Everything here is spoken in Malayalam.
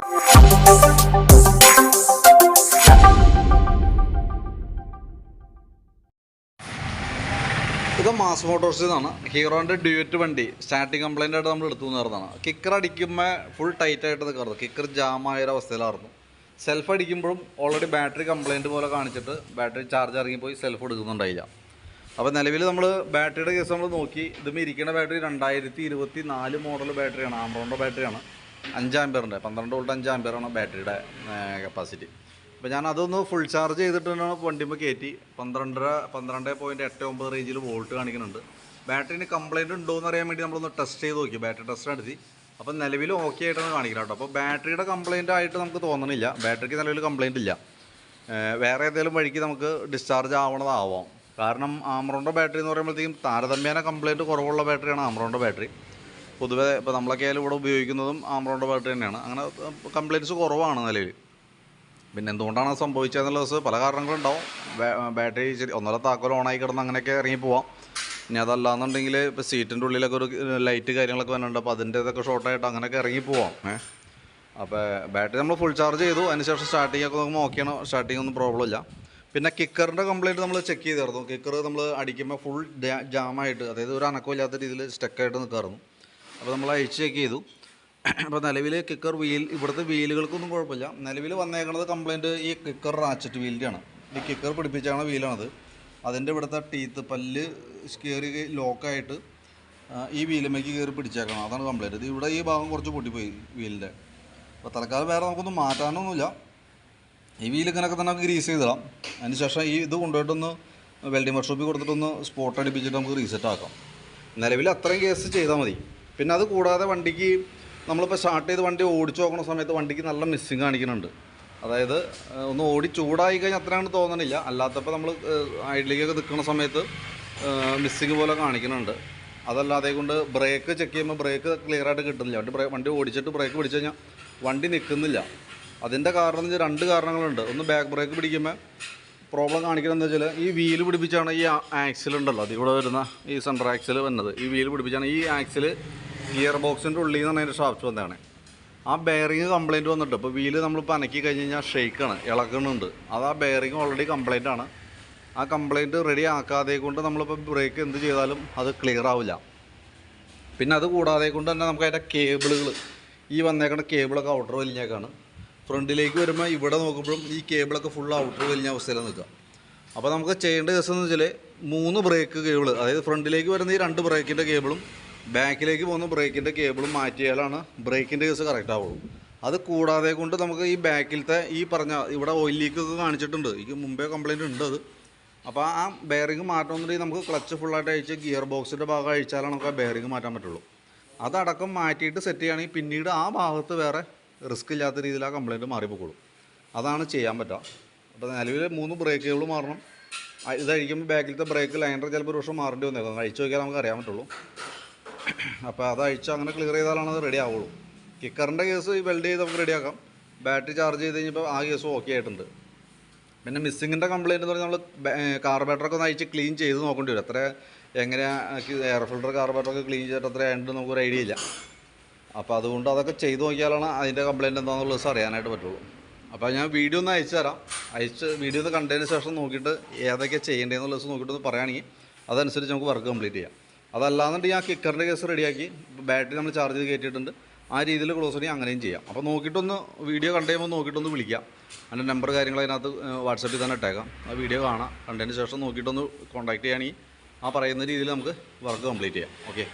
ഇത് മാസ് മോട്ടോഴ്സിൽ നിന്നാണ്. ഹീറോൻ്റെ ഡ്യൂറ്റ് വണ്ടി സ്റ്റാർട്ടിങ് കംപ്ലൈൻ്റ് ആയിട്ട് നമ്മൾ എടുത്തു നിന്നതാണ്. കിക്കർ അടിക്കുമ്പോൾ ഫുൾ ടൈറ്റായിട്ട് നിൽക്കാറുണ്ട്. കിക്കർ ജാമായൊരവസ്ഥയിലായിരുന്നു. സെൽഫ് അടിക്കുമ്പോഴും ഓൾറെഡി ബാറ്ററി കംപ്ലൈൻറ്റ് പോലെ കാണിച്ചിട്ട് ബാറ്ററി ചാർജ് ഇറങ്ങിപ്പോയി സെൽഫ് എടുക്കുന്നുണ്ടായില്ല. അപ്പോൾ നിലവിൽ നമ്മൾ ബാറ്ററിയുടെ കേസ് നമ്മൾ നോക്കി. ഇതും ഇരിക്കുന്ന ബാറ്ററി 2024 മോഡൽ ബാറ്ററിയാണ്. ആംബ്രോണിൻ്റെ ബാറ്ററിയാണ്. 5 ആമ്പിയറിൻ്റെ 12 വോൾട്ട് 5 ആമ്പിയറാണ് ബാറ്ററിയുടെ കപ്പാസിറ്റി. അപ്പോൾ ഞാൻ അതൊന്ന് ഫുൾ ചാർജ് ചെയ്തിട്ടാണ് വണ്ടിമ്പോൾ കയറ്റി. 12.89 റേഞ്ചിൽ വോൾട്ട് കാണിക്കുന്നുണ്ട്. ബാറ്ററിന് കംപ്ലയിൻറ്റ് ഉണ്ടോ എന്ന് അറിയാൻ വേണ്ടി നമ്മളൊന്ന് ടെസ്റ്റ് ചെയ്ത് നോക്കി. ബാറ്ററി ടെസ്റ്റ് നടത്തി. അപ്പോൾ നിലവിൽ ഓക്കെ ആയിട്ടാണ് കാണിക്കുന്നത് കേട്ടോ. അപ്പോൾ ബാറ്ററിയുടെ കംപ്ലയിൻ്റ് ആയിട്ട് നമുക്ക് തോന്നണില്ല. ബാറ്ററിക്ക് നിലവിൽ കംപ്ലയിൻ്റ് ഇല്ല. വേറെ ഏതെങ്കിലും വഴിക്ക് നമുക്ക് ഡിസ്ചാർജ് ആവണതാവാം. കാരണം ആംബ്രോണിൻ്റെ ബാറ്ററി എന്ന് പറയുമ്പോഴത്തേക്കും താരതമ്യേന കംപ്ലയിൻറ്റ് കുറവുള്ള ബാറ്ററിയാണ് ആംബ്രോണിൻ്റെ ബാറ്ററി. പൊതുവേ ഇപ്പോൾ നമ്മളൊക്കെ ആയാലും ഇവിടെ ഉപയോഗിക്കുന്നതും ആംബ്രോണിൻ്റെ ബാറ്ററി തന്നെയാണ്. അങ്ങനെ കംപ്ലയിൻറ്റ്സ് കുറവാണ് നിലവിൽ. പിന്നെ എന്തുകൊണ്ടാണ് സംഭവിച്ചതെന്നുള്ളത് പല കാരണങ്ങളുണ്ടാവും. ബാറ്ററി ഒന്നര താക്കോൽ ഓണായി കിടന്ന് അങ്ങനെയൊക്കെ ഇറങ്ങി പോവാം. ഇനി അതല്ലാന്നുണ്ടെങ്കിൽ ഇപ്പോൾ സീറ്റിൻ്റെ ഉള്ളിലൊക്കെ ഒരു ലൈറ്റ് കാര്യങ്ങളൊക്കെ വരുന്നുണ്ട്. അപ്പോൾ അതിൻ്റെ ഇതൊക്കെ ഷോർട്ടായിട്ട് അങ്ങനെയൊക്കെ ഇറങ്ങി പോവാം. അപ്പോൾ ബാറ്ററി നമ്മൾ ഫുൾ ചാർജ് ചെയ്തു. അതിനുശേഷം സ്റ്റാർട്ടിംഗ് ഒക്കെ നോക്കുമ്പോൾ ഓക്കെയാണ്. സ്റ്റാർട്ടിംഗ് ഒന്നും പ്രോബ്ലം ഇല്ല. പിന്നെ കിക്കറിൻ്റെ കംപ്ലയിൻറ്റ് നമ്മൾ ചെക്ക് ചെയ്തായിരുന്നു. കിക്കർ നമ്മൾ അടിക്കുമ്പോൾ ഫുൾ ജാമായിട്ട്, അതായത് ഒരു അനക്കമില്ലാത്ത രീതിയിൽ സ്റ്റക്കായിട്ട് നിൽക്കാറുന്നു. അപ്പോൾ നമ്മൾ അഴിച്ച് ചെക്ക് ചെയ്തു. അപ്പോൾ നിലവിൽ കിക്കർ വീൽ, ഇവിടുത്തെ വീലുകൾക്കൊന്നും കുഴപ്പമില്ല. നിലവിൽ വന്നേക്കുന്നത് കംപ്ലയിൻറ്റ് ഈ കിക്കർ റാച്ചറ്റ് വീലിൻ്റെയാണ്. ഈ കിക്കർ പിടിപ്പിച്ചാണ് വീലാണത്. അതിൻ്റെ ഇവിടുത്തെ ടീത്ത് പല്ല് കയറി ലോക്കായിട്ട് ഈ വീലുമേക്ക് കയറി പിടിച്ചേക്കണം. അതാണ് കംപ്ലയിൻറ്റ്. ഇത് ഇവിടെ ഈ ഭാഗം കുറച്ച് പൊട്ടിപ്പോയി വീലിൻ്റെ. അപ്പോൾ തൽക്കാലം വേറെ നമുക്കൊന്നും മാറ്റാനൊന്നുമില്ല. ഈ വീൽ ഇങ്ങനെയൊക്കെ തന്നെ നമുക്ക് ഗ്രീസ് ചെയ്തിടാം. അതിനുശേഷം ഈ ഇത് കൊണ്ടുപോയിട്ടൊന്ന് വെൽഡിംഗ് വർക്ക്ഷോപ്പിൽ കൊടുത്തിട്ടൊന്ന് സ്പോട്ട് അടിപ്പിച്ചിട്ട് നമുക്ക് റീസെറ്റ് ആക്കാം. നിലവിൽ അത്രയും കേസ് ചെയ്താൽ മതി. പിന്നെ അത് കൂടാതെ വണ്ടിക്ക് നമ്മളിപ്പോൾ സ്റ്റാർട്ട് ചെയ്ത് വണ്ടി ഓടിച്ച് നോക്കുന്ന സമയത്ത് വണ്ടിക്ക് നല്ല മിസ്സിങ് കാണിക്കുന്നുണ്ട്. അതായത് ഒന്ന് ഓടി ചൂടായി കഴിഞ്ഞാൽ അത്രയാണ് തോന്നണില്ല. അല്ലാത്തപ്പോൾ നമ്മൾ ഐഡിലേക്കൊക്കെ നിൽക്കുന്ന സമയത്ത് മിസ്സിങ് പോലെ കാണിക്കുന്നുണ്ട്. അതല്ലാതെ കൊണ്ട് ബ്രേക്ക് ചെക്ക് ചെയ്യുമ്പോൾ ബ്രേക്ക് ക്ലിയറായിട്ട് കിട്ടുന്നില്ല. വണ്ടി ഓടിച്ചിട്ട് ബ്രേക്ക് പിടിച്ച് കഴിഞ്ഞാൽ വണ്ടി നിൽക്കുന്നില്ല. അതിൻ്റെ കാരണം എന്ന് വെച്ചാൽ 2 കാരണങ്ങളുണ്ട്. ഒന്ന് ബാക്ക് ബ്രേക്ക് പിടിക്കുമ്പോൾ പ്രോബ്ലം കാണിക്കുന്നത് എന്താ വെച്ചാൽ ഈ വീല് പിടിപ്പിച്ചാണ് ഈ ആക്സിൽ ഉണ്ടല്ലോ, അതിലൂടെ വരുന്ന ഈ സെൻറ്റർ ആക്സിൽ വന്നത്. ഈ വീല് പിടിപ്പിച്ചാണ് ഈ ആക്സിൽ ഗിയർ ബോക്സിൻ്റെ ഉള്ളിൽ നിന്നാണ് അതിൻ്റെ ഷാഫ്റ്റ് വന്നതാണ്. ആ ബെയറിങ് കംപ്ലയിൻറ്റ് വന്നിട്ട് ഇപ്പോൾ വീല് നമ്മളിപ്പോൾ അനക്കി കഴിഞ്ഞ് കഴിഞ്ഞാൽ ഷെയ്ക്കാണ്, ഇളകുന്നുണ്ട്. അത് ആ ബെയറിങ് ഓൾറെഡി കംപ്ലയിൻ്റ് ആണ്. ആ കംപ്ലയിൻറ്റ് റെഡി ആക്കാതെ കൊണ്ട് നമ്മളിപ്പോൾ ബ്രേക്ക് എന്ത് ചെയ്താലും അത് ക്ലിയർ ആവില്ല. പിന്നെ അത് കൂടാതെ കൊണ്ട് തന്നെ നമുക്ക് അതിൻ്റെ കേബിളുകൾ, ഈ വന്നേക്കുന്ന കേബിളൊക്കെ ഔട്ടർ വലിഞ്ഞേക്കാണ്. ഫ്രണ്ടിലേക്ക് വരുമ്പോൾ ഇവിടെ നോക്കുമ്പോഴും ഈ കേബിളൊക്കെ ഫുൾ ഔട്ടർ വലിഞ്ഞ അവസ്ഥയിലാണ് നിൽക്കുക. അപ്പോൾ നമുക്ക് ചെയ്യേണ്ട കേസ് എന്ന് വെച്ചാൽ 3 ബ്രേക്ക് കേബിൾ, അതായത് ഫ്രണ്ടിലേക്ക് വരുന്ന ഈ 2 ബ്രേക്കിൻ്റെ കേബിളും ബാക്കിലേക്ക് പോകുന്ന ബ്രേക്കിൻ്റെ കേബിളും മാറ്റിയാലാണ് ബ്രേക്കിൻ്റെ കേസ് കറക്റ്റ് ആവുള്ളൂ. അത് കൂടാതെ കൊണ്ട് നമുക്ക് ഈ ബാക്കിലത്തെ ഈ പറഞ്ഞ ഇവിടെ ഓയിൽ ലീക്കൊക്കെ കാണിച്ചിട്ടുണ്ട്. എനിക്ക് മുമ്പേ കംപ്ലയിൻറ്റ് ഉണ്ട് അത്. അപ്പോൾ ആ ബെയറിങ് മാറ്റണമെന്നുണ്ടെങ്കിൽ നമുക്ക് ക്ലച്ച് ഫുള്ളായിട്ട് അഴിച്ച് ഗിയർ ബോക്സിൻ്റെ ഭാഗം അഴിച്ചാലാണ് നമുക്ക് ആ ബെയറിങ് മാറ്റാൻ പറ്റുള്ളൂ. അതടക്കം മാറ്റിയിട്ട് സെറ്റ് ചെയ്യുകയാണെങ്കിൽ പിന്നീട് ആ ഭാഗത്ത് വേറെ റിസ്ക് ഇല്ലാത്ത രീതിയിൽ ആ കംപ്ലയിൻറ്റ് മാറിപ്പോകുള്ളൂ. അതാണ് ചെയ്യാൻ പറ്റുക. അപ്പോൾ നിലവിൽ 3 ബ്രേക്ക് കേബിൾ മാറണം. ഇതഴിക്കുമ്പോൾ ബാക്കിലത്തെ ബ്രേക്ക് ലൈനർ ചിലപ്പോൾ ഒരു വർഷം മാറേണ്ടി വന്നേക്കാം. അഴിച്ച് നോക്കിയാൽ നമുക്ക് അറിയാൻ പറ്റുള്ളൂ. അപ്പോൾ അത് അഴിച്ച് അങ്ങനെ ക്ലിയർ ചെയ്താലാണ് അത് റെഡി ആവുള്ളൂ. കിക്കറിൻ്റെ കേസ് വെൽഡ് ചെയ്ത് നമുക്ക് റെഡിയാക്കാം. ബാറ്ററി ചാർജ് ചെയ്ത് കഴിഞ്ഞപ്പോൾ ആ കേസ് ഓക്കെ ആയിട്ടുണ്ട്. പിന്നെ മിസ്സിങ്ങിൻ്റെ കംപ്ലയിൻറ്റ് എന്ന് പറഞ്ഞാൽ നമ്മൾ കാർബറേറ്ററൊക്കെ ഒന്ന് അഴിച്ച് ക്ലീൻ ചെയ്ത് നോക്കേണ്ടി വരും. എത്ര എങ്ങനെയാണ് എയർ ഫിൽറ്റർ കാർബറേറ്ററൊക്കെ ക്ലീൻ ചെയ്തിട്ട് എത്ര ആയിട്ട് നമുക്കൊരു ഐഡിയ ഇല്ല. അപ്പോൾ അതുകൊണ്ട് അതൊക്കെ ചെയ്ത് നോക്കിയാലാണ് അതിൻ്റെ കംപ്ലയിൻറ്റ് എന്താണെന്നുള്ളത് അറിയാനായിട്ട് പറ്റുള്ളൂ. അപ്പോൾ ഞാൻ വീഡിയോ ഒന്ന് അയച്ചു തരാം. വീഡിയോ ഒന്ന് കണ്ടതിന് ശേഷം നോക്കിയിട്ട് ഏതൊക്കെ ചെയ്യേണ്ടതെന്നുള്ളത് നോക്കിയിട്ടൊന്ന് പറയുകയാണെങ്കിൽ അതനുസരിച്ച് നമുക്ക് വർക്ക് കംപ്ലീറ്റ് ചെയ്യാം. അതല്ലാന്നുണ്ടെങ്കിൽ ആ കിക്കറിൻ്റെ കേസ് റെഡിയാക്കി ബാറ്ററി നമ്മൾ ചാർജ് ചെയ്ത് കയറ്റിയിട്ടുണ്ട്. ആ രീതിയിൽ ക്ലോസ് ചെയ്യണമെങ്കിൽ അങ്ങനെയും ചെയ്യാം. അപ്പോൾ നോക്കിയിട്ടൊന്ന് വീഡിയോ കണ്ടു കഴിയുമ്പോൾ നോക്കിയിട്ടൊന്ന് വിളിക്കാം. അതിൻ്റെ നമ്പർ കാര്യങ്ങൾ അതിനകത്ത് വാട്സപ്പിൽ തന്നെ ഇട്ടേക്കാം. ആ വീഡിയോ കാണാം. കണ്ടതിന് ശേഷം നോക്കിയിട്ടൊന്ന് കോൺടാക്റ്റ് ചെയ്യുകയാണെങ്കിൽ ആ പറയുന്ന രീതിയിൽ നമുക്ക് വർക്ക് കംപ്ലീറ്റ് ചെയ്യാം. ഓക്കെ.